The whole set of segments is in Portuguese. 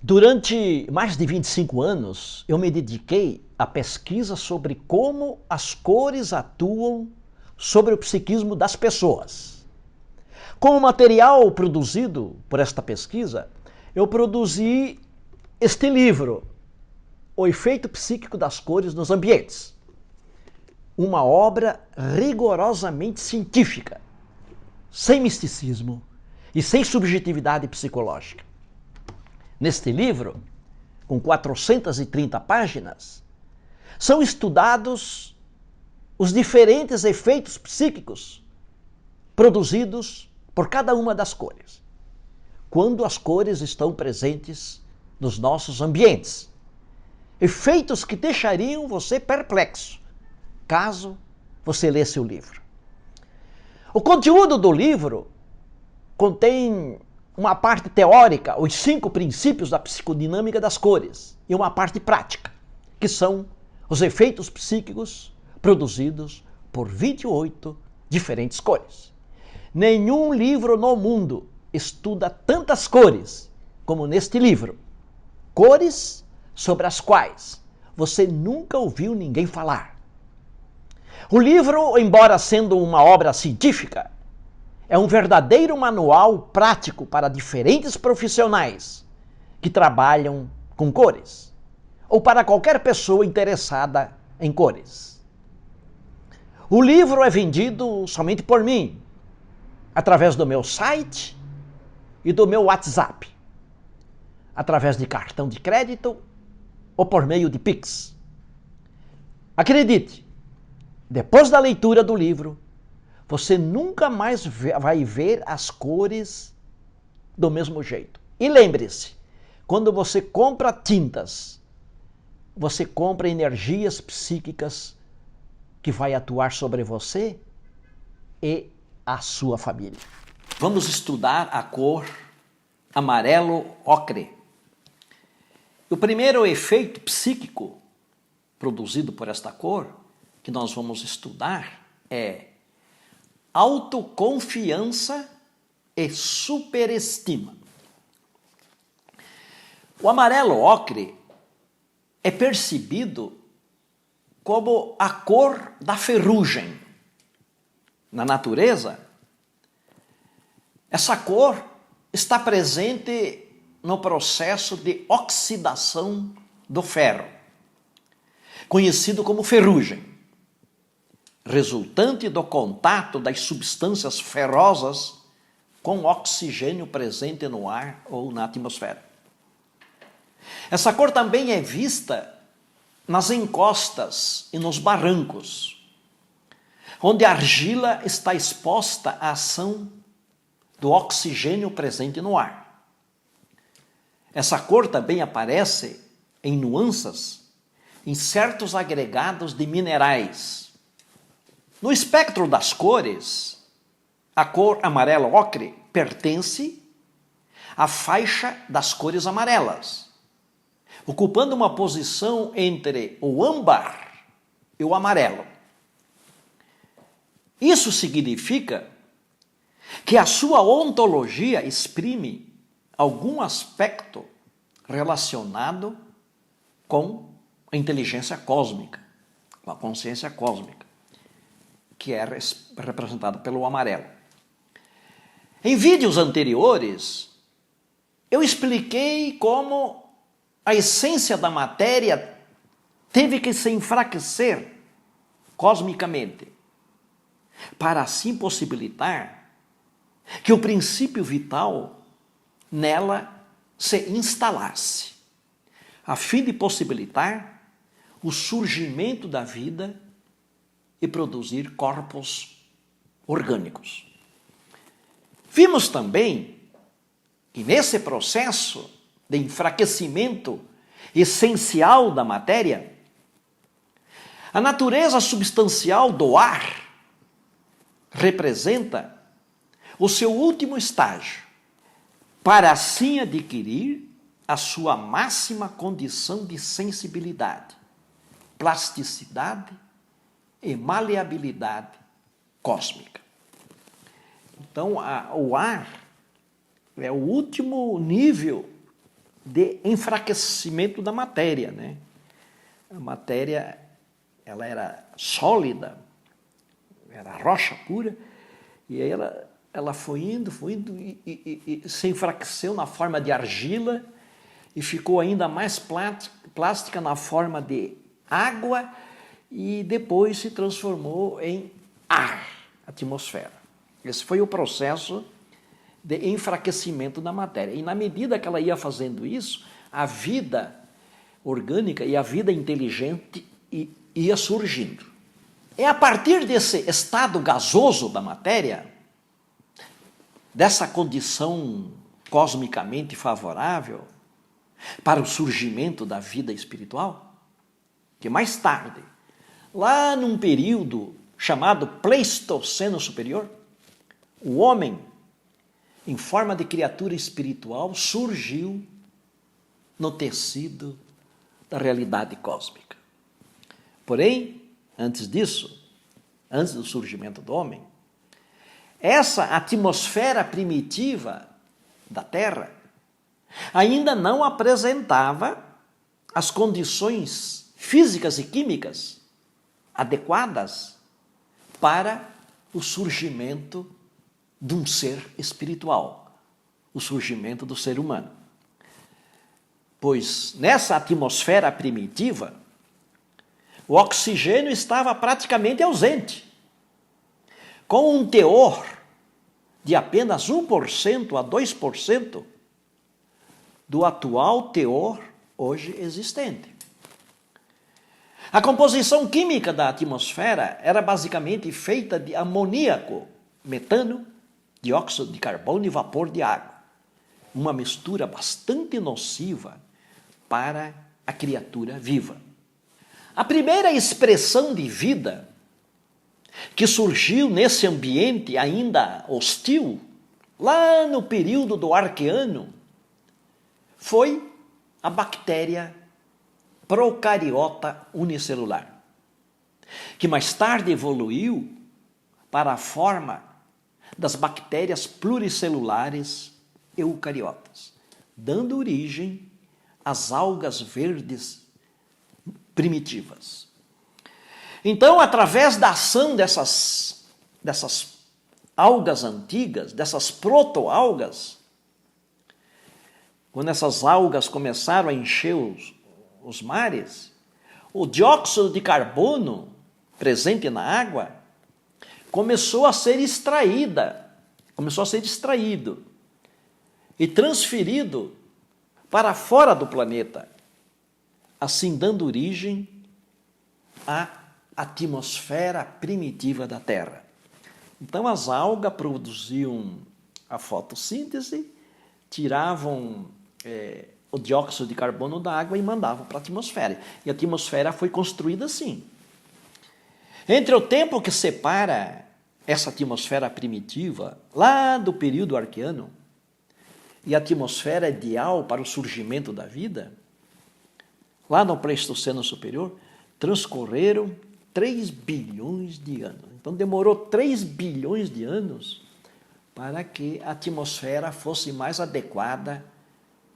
Durante mais de 25 anos, eu me dediquei à pesquisa sobre como as cores atuam sobre o psiquismo das pessoas. Com o material produzido por esta pesquisa, eu produzi este livro, O Efeito Psíquico das Cores nos Ambientes. Uma obra rigorosamente científica, sem misticismo e sem subjetividade psicológica. Neste livro, com 430 páginas, são estudados os diferentes efeitos psíquicos produzidos por cada uma das cores, quando as cores estão presentes nos nossos ambientes. Efeitos que deixariam você perplexo, caso você lesse o livro. O conteúdo do livro contém uma parte teórica, os 5 princípios da psicodinâmica das cores, e uma parte prática, que são os efeitos psíquicos produzidos por 28 diferentes cores. Nenhum livro no mundo estuda tantas cores como neste livro. Cores sobre as quais você nunca ouviu ninguém falar. O livro, embora sendo uma obra científica, é um verdadeiro manual prático para diferentes profissionais que trabalham com cores, ou para qualquer pessoa interessada em cores. O livro é vendido somente por mim, através do meu site e do meu WhatsApp, através de cartão de crédito ou por meio de Pix. Acredite, depois da leitura do livro, você nunca mais vai ver as cores do mesmo jeito. E lembre-se, quando você compra tintas, você compra energias psíquicas que vai atuar sobre você e a sua família. Vamos estudar a cor amarelo ocre. O primeiro efeito psíquico produzido por esta cor que nós vamos estudar é autoconfiança e superestima. O amarelo ocre é percebido como a cor da ferrugem. Na natureza, essa cor está presente no processo de oxidação do ferro, conhecido como ferrugem, resultante do contato das substâncias ferrosas com o oxigênio presente no ar ou na atmosfera. Essa cor também é vista nas encostas e nos barrancos, onde a argila está exposta à ação do oxigênio presente no ar. Essa cor também aparece em nuances em certos agregados de minerais. No espectro das cores, a cor amarelo ocre pertence à faixa das cores amarelas, ocupando uma posição entre o âmbar e o amarelo. Isso significa que a sua ontologia exprime algum aspecto relacionado com a inteligência cósmica, com a consciência cósmica, que é representada pelo amarelo. Em vídeos anteriores, eu expliquei como a essência da matéria teve que se enfraquecer cosmicamente, para assim possibilitar que o princípio vital nela se instalasse, a fim de possibilitar o surgimento da vida e produzir corpos orgânicos. Vimos também que nesse processo de enfraquecimento essencial da matéria, a natureza substancial do ar representa o seu último estágio, para assim adquirir a sua máxima condição de sensibilidade, plasticidade e maleabilidade cósmica. Então, o ar é o último nível de enfraquecimento da matéria, né? A matéria, ela era sólida, era rocha pura, e aí ela foi indo e se enfraqueceu na forma de argila e ficou ainda mais plástica na forma de água e depois se transformou em ar, atmosfera. Esse foi o processo de enfraquecimento da matéria. E na medida que ela ia fazendo isso, a vida orgânica e a vida inteligente ia surgindo. É a partir desse estado gasoso da matéria, dessa condição cosmicamente favorável para o surgimento da vida espiritual, que mais tarde, lá num período chamado Pleistoceno Superior, o homem, em forma de criatura espiritual, surgiu no tecido da realidade cósmica. Porém, antes disso, antes do surgimento do homem, essa atmosfera primitiva da Terra ainda não apresentava as condições físicas e químicas adequadas para o surgimento de um ser espiritual, o surgimento do ser humano. Pois nessa atmosfera primitiva, o oxigênio estava praticamente ausente, com um teor de apenas 1% a 2% do atual teor hoje existente. A composição química da atmosfera era basicamente feita de amoníaco, metano, dióxido de carbono e vapor de água. Uma mistura bastante nociva para a criatura viva. A primeira expressão de vida que surgiu nesse ambiente ainda hostil, lá no período do Arqueano, foi a bactéria procariota unicelular, que mais tarde evoluiu para a forma das bactérias pluricelulares eucariotas, dando origem às algas verdes primitivas. Então, através da ação dessas algas antigas, dessas protoalgas, quando essas algas começaram a encher os mares, o dióxido de carbono presente na água começou a ser extraído e transferido para fora do planeta, assim dando origem à atmosfera primitiva da Terra. Então as algas produziam a fotossíntese, tiravam o dióxido de carbono da água e mandavam para a atmosfera. E a atmosfera foi construída assim. Entre o tempo que separa essa atmosfera primitiva, lá do período arqueano, e a atmosfera ideal para o surgimento da vida, lá no Pleistoceno Superior, transcorreram 3 bilhões de anos. Então demorou 3 bilhões de anos para que a atmosfera fosse mais adequada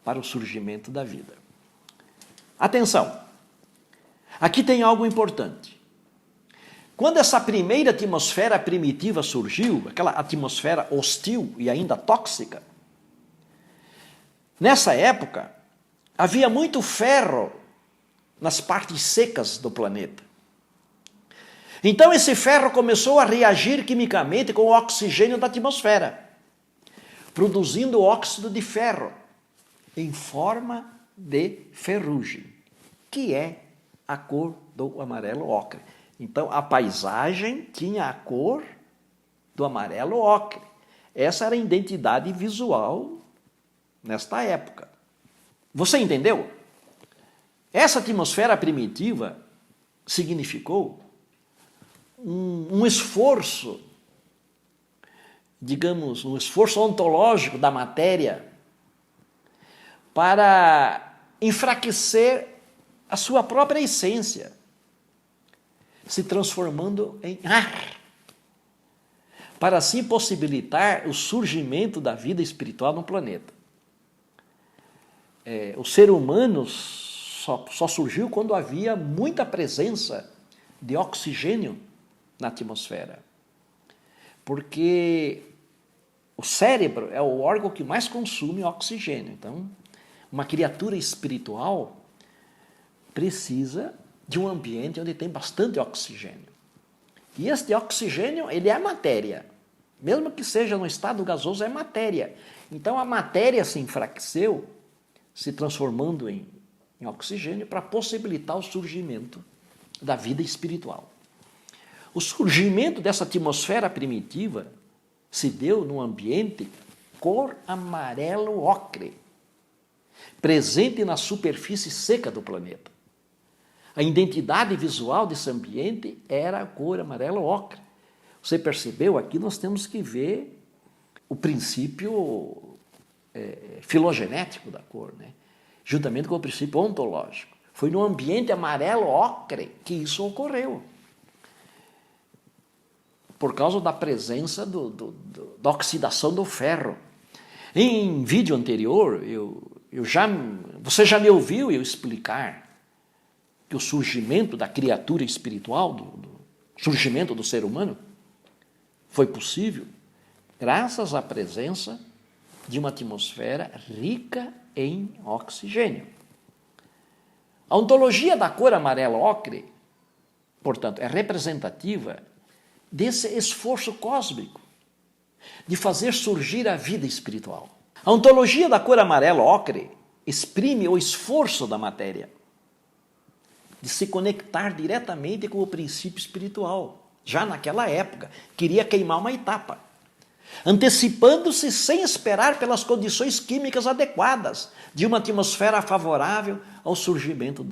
para o surgimento da vida. Atenção! Aqui tem algo importante. Quando essa primeira atmosfera primitiva surgiu, aquela atmosfera hostil e ainda tóxica, nessa época havia muito ferro nas partes secas do planeta. Então esse ferro começou a reagir quimicamente com o oxigênio da atmosfera, produzindo óxido de ferro em forma de ferrugem, que é a cor do amarelo ocre. Então a paisagem tinha a cor do amarelo ocre. Essa era a identidade visual nesta época. Você entendeu? Essa atmosfera primitiva significou um esforço, digamos, um esforço ontológico da matéria para enfraquecer a sua própria essência, se transformando em ar, para assim possibilitar o surgimento da vida espiritual no planeta. o ser humano só surgiu quando havia muita presença de oxigênio na atmosfera. Porque o cérebro é o órgão que mais consome oxigênio. Então, uma criatura espiritual precisa de um ambiente onde tem bastante oxigênio. E este oxigênio, ele é matéria. Mesmo que seja no estado gasoso, é matéria. Então, a matéria se enfraqueceu, se transformando em oxigênio para possibilitar o surgimento da vida espiritual. O surgimento dessa atmosfera primitiva se deu num ambiente cor amarelo ocre, presente na superfície seca do planeta. A identidade visual desse ambiente era a cor amarelo ocre. Você percebeu? Aqui nós temos que ver o princípio filogenético da cor, né? Juntamente com o princípio ontológico. Foi no ambiente amarelo ocre que isso ocorreu. Por causa da presença da oxidação do ferro. Em vídeo anterior, você já me ouviu eu explicar que o surgimento da criatura espiritual, do surgimento do ser humano, foi possível graças à presença de uma atmosfera rica em oxigênio. A ontologia da cor amarelo ocre, portanto, é representativa desse esforço cósmico de fazer surgir a vida espiritual. A ontologia da cor amarelo ocre exprime o esforço da matéria de se conectar diretamente com o princípio espiritual. Já naquela época, queria queimar uma etapa, antecipando-se sem esperar pelas condições químicas adequadas de uma atmosfera favorável ao surgimento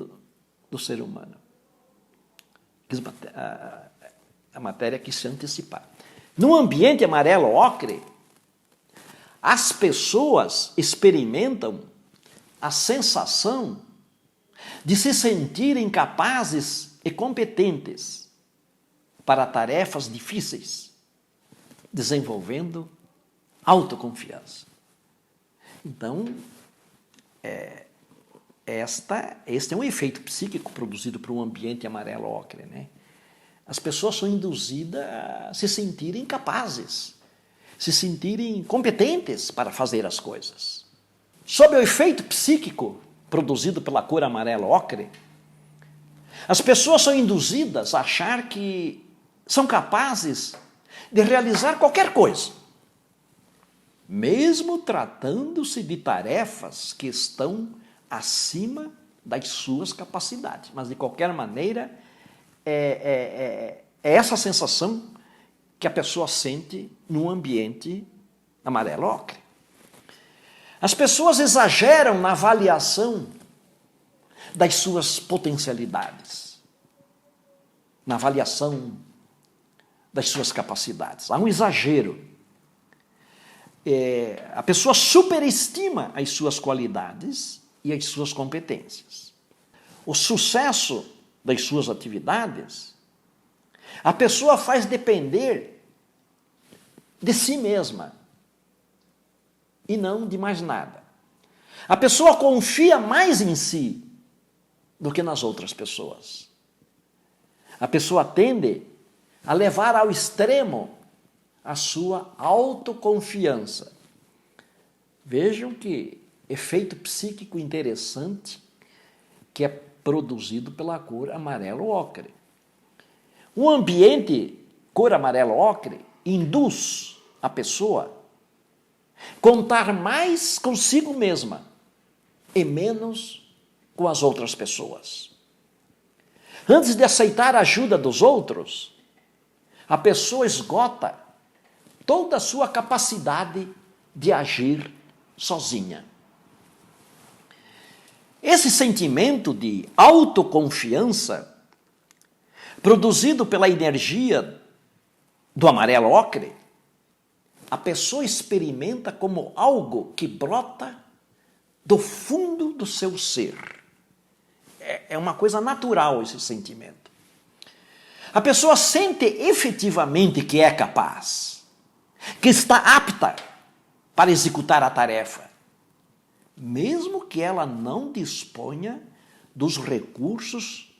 do ser humano. A matéria quis se antecipar. No ambiente amarelo ocre, as pessoas experimentam a sensação de se sentirem capazes e competentes para tarefas difíceis, desenvolvendo autoconfiança. Então, este é um efeito psíquico produzido por um ambiente amarelo ocre, né? As pessoas são induzidas a se sentirem capazes, se sentirem competentes para fazer as coisas. Sob o efeito psíquico produzido pela cor amarelo ocre, as pessoas são induzidas a achar que são capazes de realizar qualquer coisa, mesmo tratando-se de tarefas que estão acima das suas capacidades. Mas, de qualquer maneira, é essa sensação que a pessoa sente num ambiente amarelo ocre. As pessoas exageram na avaliação das suas potencialidades, na avaliação das suas capacidades. Há um exagero. A pessoa superestima as suas qualidades e as suas competências. O sucesso das suas atividades, a pessoa faz depender de si mesma e não de mais nada. A pessoa confia mais em si do que nas outras pessoas. A pessoa tende a levar ao extremo a sua autoconfiança. Vejam que efeito psíquico interessante que é produzido pela cor amarelo ocre. O ambiente cor amarelo ocre induz a pessoa a contar mais consigo mesma e menos com as outras pessoas. Antes de aceitar a ajuda dos outros, a pessoa esgota toda a sua capacidade de agir sozinha. Esse sentimento de autoconfiança, produzido pela energia do amarelo ocre, a pessoa experimenta como algo que brota do fundo do seu ser. É uma coisa natural esse sentimento. A pessoa sente efetivamente que é capaz, que está apta para executar a tarefa, mesmo que ela não disponha dos recursos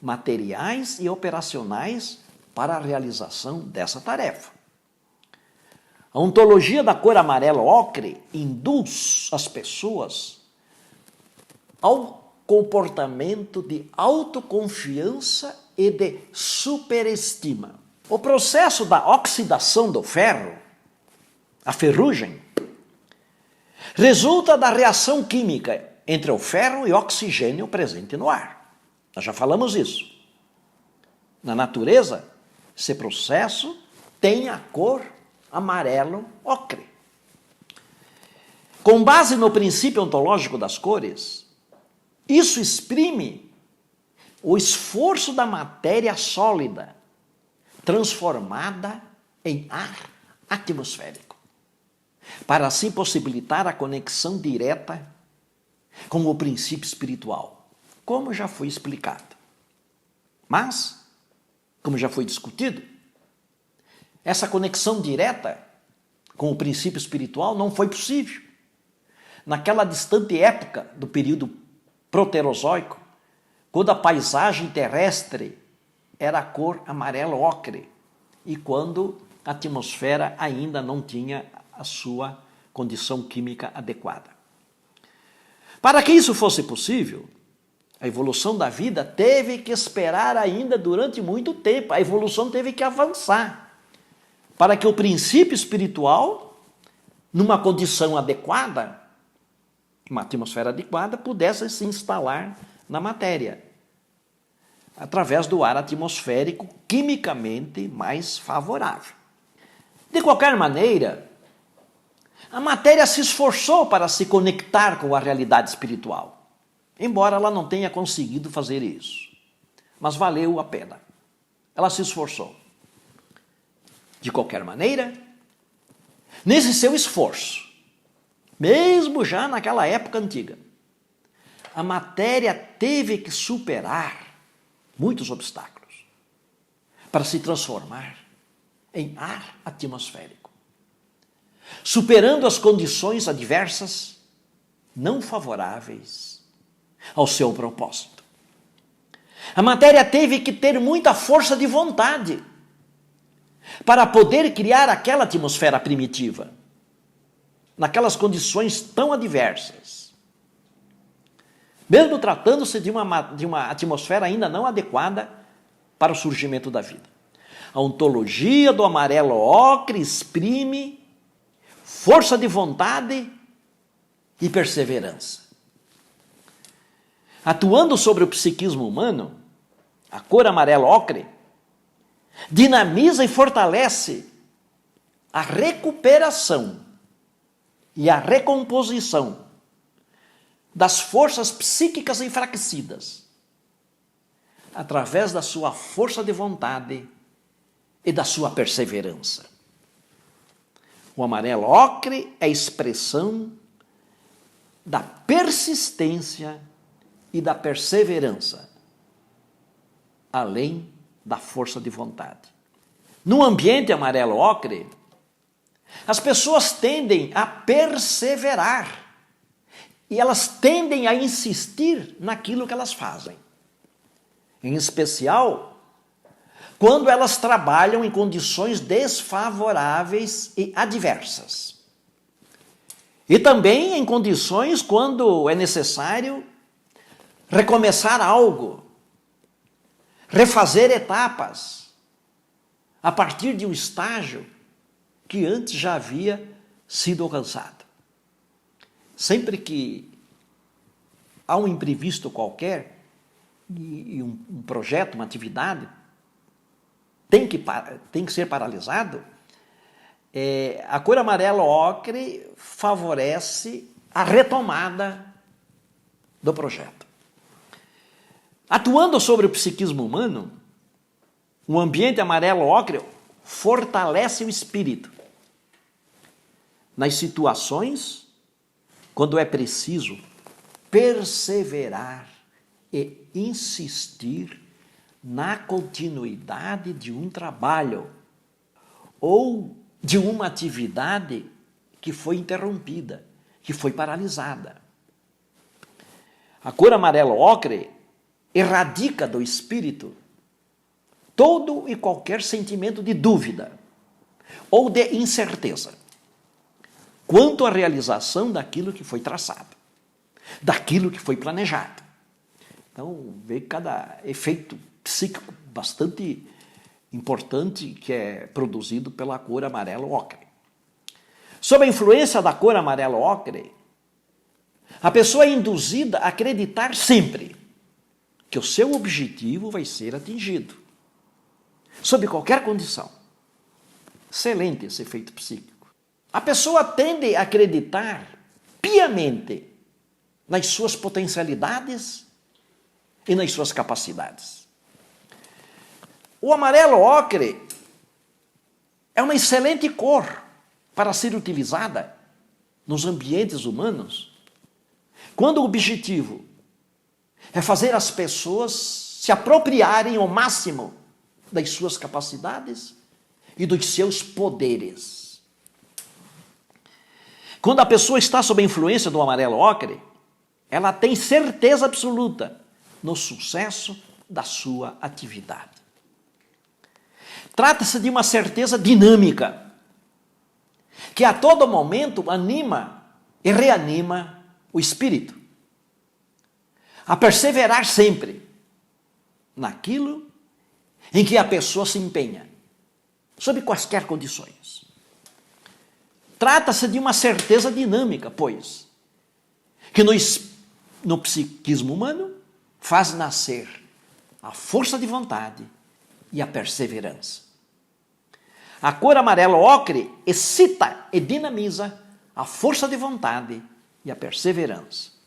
materiais e operacionais para a realização dessa tarefa. A ontologia da cor amarelo ocre induz as pessoas ao comportamento de autoconfiança e de superestima. O processo da oxidação do ferro, a ferrugem, resulta da reação química entre o ferro e o oxigênio presente no ar. Nós já falamos isso. Na natureza, esse processo tem a cor amarelo ocre. Com base no princípio ontológico das cores, isso exprime o esforço da matéria sólida, transformada em ar atmosférico, para assim possibilitar a conexão direta com o princípio espiritual, como já foi explicado. Mas, como já foi discutido, essa conexão direta com o princípio espiritual não foi possível. Naquela distante época do período proterozoico, quando a paisagem terrestre era a cor amarelo ocre e quando a atmosfera ainda não tinha a sua condição química adequada. Para que isso fosse possível, a evolução da vida teve que esperar ainda durante muito tempo, a evolução teve que avançar, para que o princípio espiritual, numa condição adequada, uma atmosfera adequada, pudesse se instalar na matéria, através do ar atmosférico quimicamente mais favorável. De qualquer maneira, a matéria se esforçou para se conectar com a realidade espiritual, embora ela não tenha conseguido fazer isso. Mas valeu a pena. Ela se esforçou. De qualquer maneira, nesse seu esforço, mesmo já naquela época antiga, a matéria teve que superar muitos obstáculos para se transformar em ar atmosférico, superando as condições adversas não favoráveis ao seu propósito. A matéria teve que ter muita força de vontade para poder criar aquela atmosfera primitiva, naquelas condições tão adversas. Mesmo tratando-se de uma atmosfera ainda não adequada para o surgimento da vida. A ontologia do amarelo ocre exprime força de vontade e perseverança. Atuando sobre o psiquismo humano, a cor amarelo ocre dinamiza e fortalece a recuperação e a recomposição das forças psíquicas enfraquecidas, através da sua força de vontade e da sua perseverança. O amarelo ocre é a expressão da persistência e da perseverança, além da força de vontade. No ambiente amarelo ocre, as pessoas tendem a perseverar e elas tendem a insistir naquilo que elas fazem. Em especial, quando elas trabalham em condições desfavoráveis e adversas. E também em condições quando é necessário recomeçar algo, refazer etapas, a partir de um estágio que antes já havia sido alcançado. Sempre que há um imprevisto qualquer, e um projeto, uma atividade, tem que ser paralisado, a cor amarelo ocre favorece a retomada do projeto. Atuando sobre o psiquismo humano, o ambiente amarelo ocre fortalece o espírito nas situações quando é preciso perseverar e insistir na continuidade de um trabalho ou de uma atividade que foi interrompida, que foi paralisada. A cor amarelo-ocre erradica do espírito todo e qualquer sentimento de dúvida ou de incerteza quanto à realização daquilo que foi traçado, daquilo que foi planejado. Então, vê cada efeito psíquico bastante importante que é produzido pela cor amarelo-ocre. Sob a influência da cor amarelo-ocre, a pessoa é induzida a acreditar sempre que o seu objetivo vai ser atingido, sob qualquer condição. Excelente esse efeito psíquico. A pessoa tende a acreditar piamente nas suas potencialidades e nas suas capacidades. O amarelo-ocre é uma excelente cor para ser utilizada nos ambientes humanos, quando o objetivo é fazer as pessoas se apropriarem ao máximo das suas capacidades e dos seus poderes. Quando a pessoa está sob a influência do amarelo-ocre, ela tem certeza absoluta no sucesso da sua atividade. Trata-se de uma certeza dinâmica, que a todo momento anima e reanima o espírito a perseverar sempre naquilo em que a pessoa se empenha, sob quaisquer condições. Trata-se de uma certeza dinâmica, pois, que no psiquismo humano faz nascer a força de vontade e a perseverança. A cor amarelo-ocre excita e dinamiza a força de vontade e a perseverança.